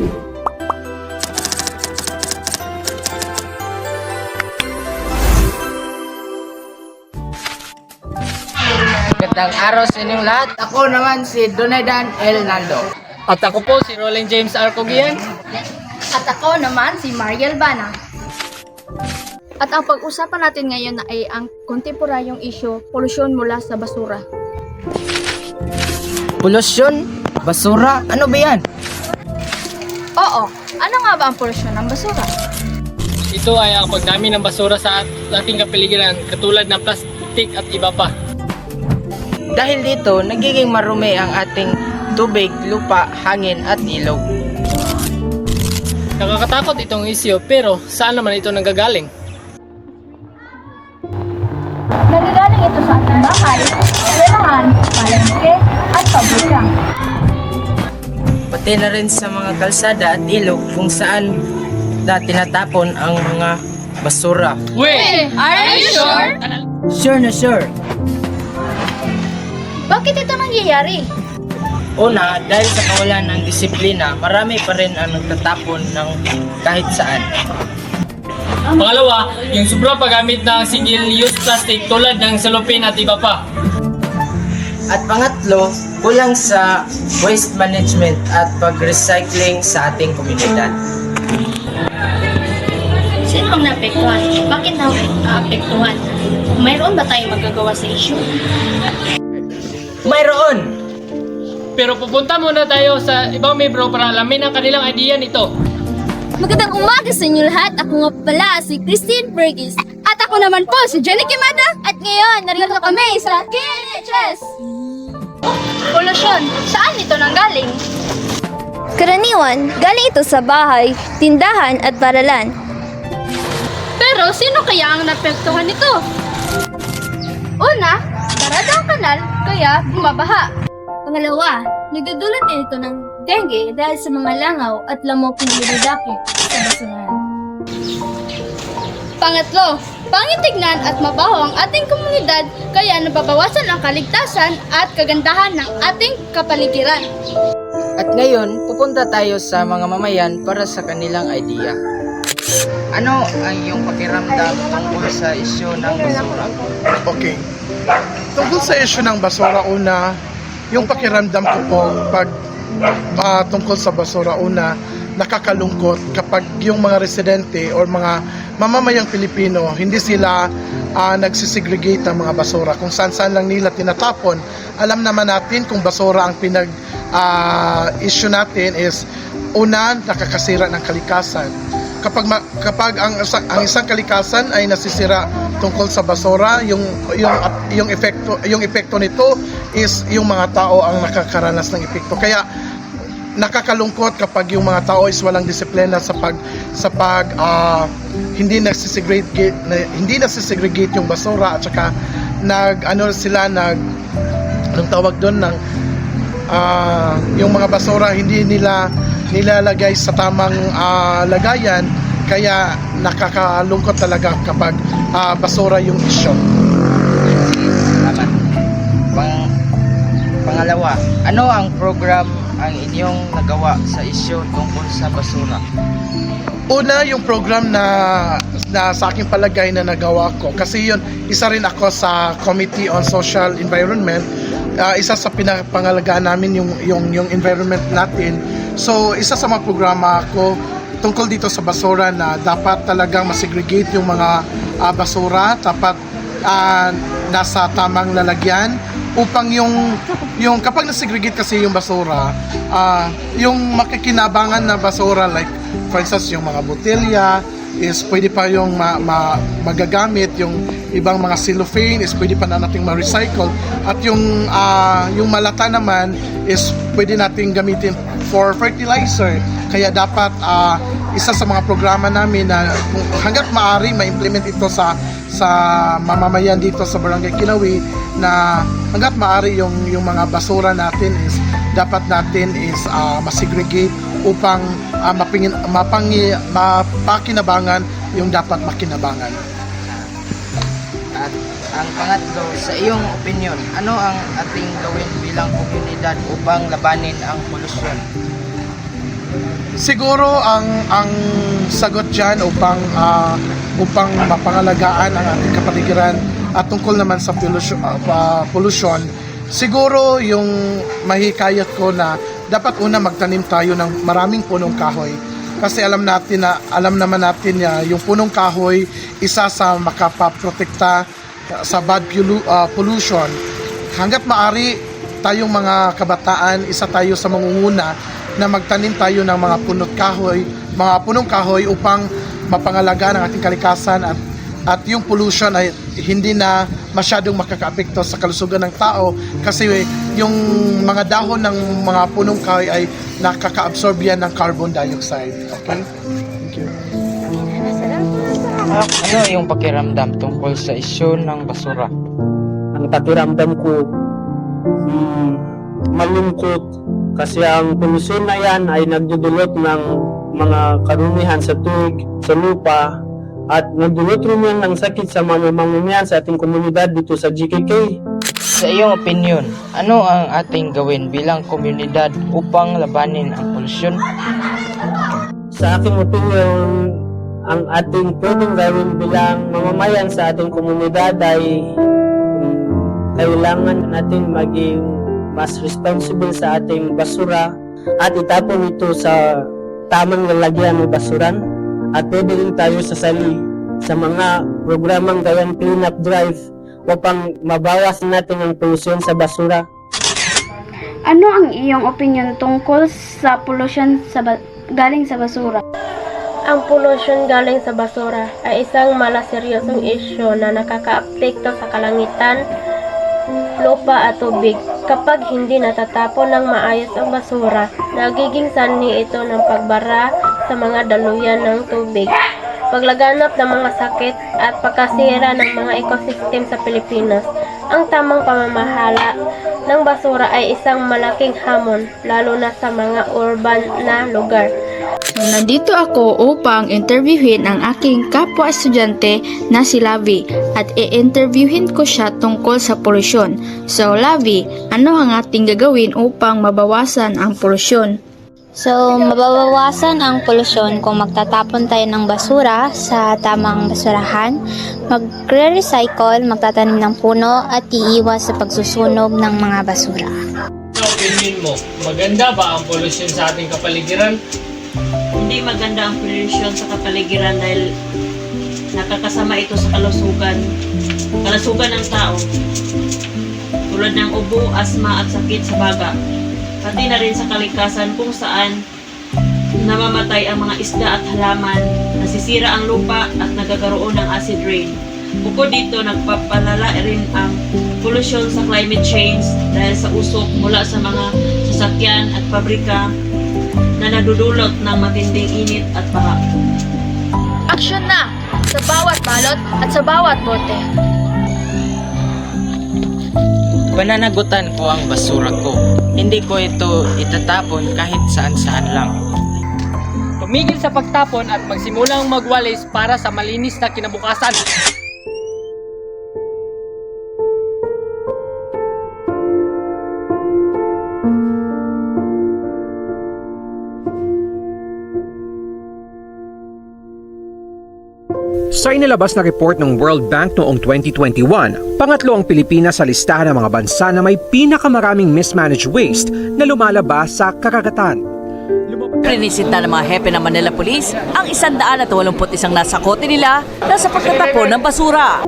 Magandang araw sa inyong lahat. Ako naman si Donedan L. Nando. At ako po si Roland James Arcogian. At ako naman si Mariel Bana. At ang pag-usapan natin ngayon ay ang kontemporaryong isyu, polusyon mula sa basura. Polusyon? Basura? Ano ba yan? Oo, ano nga ba ang polusyon ng basura? Ito ay ang pagdami ng basura sa ating kapaligiran katulad ng plastik at iba pa. Dahil dito, nagiging marumi ang ating tubig, lupa, hangin at ilog. Nakakatakot itong isyu pero saan naman ito nanggagaling? Nagagaling ito sa ating bahay, eskwelahan, palengke, at pabrika. Pati na rin sa mga kalsada at ilog kung saan tinatapon ang mga basura. Wait! Are you sure? Sure na sure. Bakit ito nangyayari? Una, dahil sa kawalan ng disiplina, marami pa rin ang nagtatapon ng kahit saan. Pangalawa, yung sobrang paggamit ng single-use plastic tulad ng cellophane at iba pa. At pangatlo, kulang sa waste management at pag-recycling sa ating komunidad. Sino ang naapektuhan? Bakit naapektuhan? Mayroon ba tayong magagawa sa issue? Mayroon! Pero pupunta muna tayo sa ibang membro para alamin ang kanilang idea nito. Magandang umaga sa inyo lahat. Ako nga pala si Christine Burgess. At ako naman po si Jenny Kimada. At ngayon, narito kami sa KNHS. Polusyon, saan ito nanggaling? Karaniwan, galing ito sa bahay, tindahan at paralan. Pero sino kaya ang naapektuhan nito? Una, sarado ang kanal, kaya bumabaha. Pangalawa, nagdudulot din ito ng dengue dahil sa mga langaw at lamok na nilidaki sa basurahan. Pangatlo, pangitignan at mabaho ang ating komunidad, kaya nababawasan ang kaligtasan at kagandahan ng ating kapaligiran. At ngayon, pupunta tayo sa mga mamayan para sa kanilang idea. Ano ang iyong pakiramdam tungkol sa isyu ng basura? Okay. Tungkol sa issue ng basura, una, yung pakiramdam ko po tungkol sa basura, una, nakakalungkot kapag yung mga residente or mga mamamayang Pilipino, hindi sila nagsisegregate ng mga basura. Kung saan-saan lang nila tinatapon. Alam naman natin kung basura ang issue natin is, una, nakakasira ng kalikasan. Kapag ang isang kalikasan ay nasisira tungkol sa basura, yung epekto nito is yung mga tao ang nakakaranas ng epekto. Kaya nakakalungkot kapag yung mga tao is walang disiplina sa pag hindi nagsisegregate yung basura, at saka anong tawag doon, yung mga basura hindi nila nilalagay sa tamang lagayan, kaya nakakalungkot talaga kapag basura yung issue. Salamat. Pangalawa, ano ang program ang inyong nagawa sa isyu tungkol sa basura? Una, yung program na sa aking palagay na nagawa ko, kasi yun, isa rin ako sa Committee on Social Environment. Isa sa pinapangalagaan namin yung environment natin. So, isa sa mga programa ko tungkol dito sa basura na dapat talagang masegregate yung mga basura, dapat nasa tamang lalagyan upang yung kapag nasegregate kasi yung basura, yung makikinabangan na basura, like for instance yung mga botelya is pwede pa yung magagamit, yung ibang mga cellophane is pwede pa na nating ma-recycle, at yung malata naman is pwede nating gamitin for fertilizer. Kaya dapat isa sa mga programa namin na hanggat maaari ma-implement ito sa mamamayan dito sa Barangay Kinawi, na hanggat maaari yung mga basura natin is dapat natin is masegregate upang mapakinabangan yung dapat makinabangan. At ang pangatlo, sa iyong opinion, ano ang ating gawin bilang komunidad upang labanin ang polusyon? Siguro ang sagot diyan upang mapangalagaan ang ating kapaligiran at tungkol naman sa pollution, siguro yung mahikayat ko na dapat una magtanim tayo ng maraming punong kahoy. Kasi alam naman natin yung punong kahoy isa sa makapaprotekta sa bad pollution. Hanggat maaari tayong mga kabataan, isa tayo sa mangunguna na magtanim tayo ng mga punong kahoy upang mapangalagaan ang ating kalikasan at yung pollution ay hindi na masyadong makakaapekto sa kalusugan ng tao kasi yung mga dahon ng mga punong kahoy ay nakaka-absorb yan ng carbon dioxide. Okay? Thank you. Ano yung pakiramdam tungkol sa isyu ng basura? Ang pakiramdam ko malungkot kasi ang polusyon na yan ay nagdudulot ng mga karumihan sa tubig, sa lupa at nagdulot rin yan ng sakit sa mga mamamayan sa ating komunidad dito sa GKK. Sa iyong opinion, ano ang ating gawin bilang komunidad upang labanin ang polusyon? Sa aking opinion, ang ating pwedeng gawin bilang mamamayan sa ating komunidad ay kailangan natin maging mas responsible sa ating basura at itapon ito sa tamang lalagyan ng basuran at pwede rin tayo sasali sa mga programang gawang clean-up drive upang mabawas natin ang polusyon sa basura. Ano ang iyong opinion tungkol sa pollution galing sa basura? Ang pollution galing sa basura ay isang malaseryosong isyu na nakakaapekto sa kalangitan, lupa at tubig. Kapag hindi natatapon ng maayos ang basura, nagiging sanhi ito ng pagbara sa mga daluyan ng tubig, paglaganap ng mga sakit at pagkasira ng mga ecosystem sa Pilipinas. Ang tamang pamamahala ng basura ay isang malaking hamon, lalo na sa mga urban na lugar. So, nandito ako upang interviewin ang aking kapwa-estudyante na si Lavi at i-interviewin ko siya tungkol sa polusyon. So, Lavi, ano ang ating gagawin upang mabawasan ang polusyon? So, mababawasan ang polusyon kung magtatapon tayo ng basura sa tamang basurahan, magre-recycle, magtatanim ng puno at iiwas sa pagsusunog ng mga basura. Sa opinion mo, maganda ba ang polusyon sa ating kapaligiran? Hindi maganda ang pollution sa kapaligiran dahil nakakasama ito sa kalusugan ng tao tulad ng ubo, asma at sakit sa baga, pati na rin sa kalikasan kung saan namamatay ang mga isda at halaman, nasisira ang lupa at nagkakaroon ng acid rain. Bukod dito, nagpapalala rin ang pollution sa climate change dahil sa usok mula sa mga sasakyan at pabrika na nadudulot ng matinding init at baha. Aksyon na! Sa bawat balot at sa bawat bote. Pananagutan ko ang basura ko. Hindi ko ito itatapon kahit saan-saan lang. Tumigil sa pagtapon at magsimulang magwalis para sa malinis na kinabukasan. Sa inilabas na report ng World Bank noong 2021, pangatlo ang Pilipinas sa listahan ng mga bansa na may pinakamaraming mismanaged waste na lumalabas sa karagatan. Prinisita ng mga hepe ng Manila Police ang 181 nasakote nila na sa pagtatapon ng basura.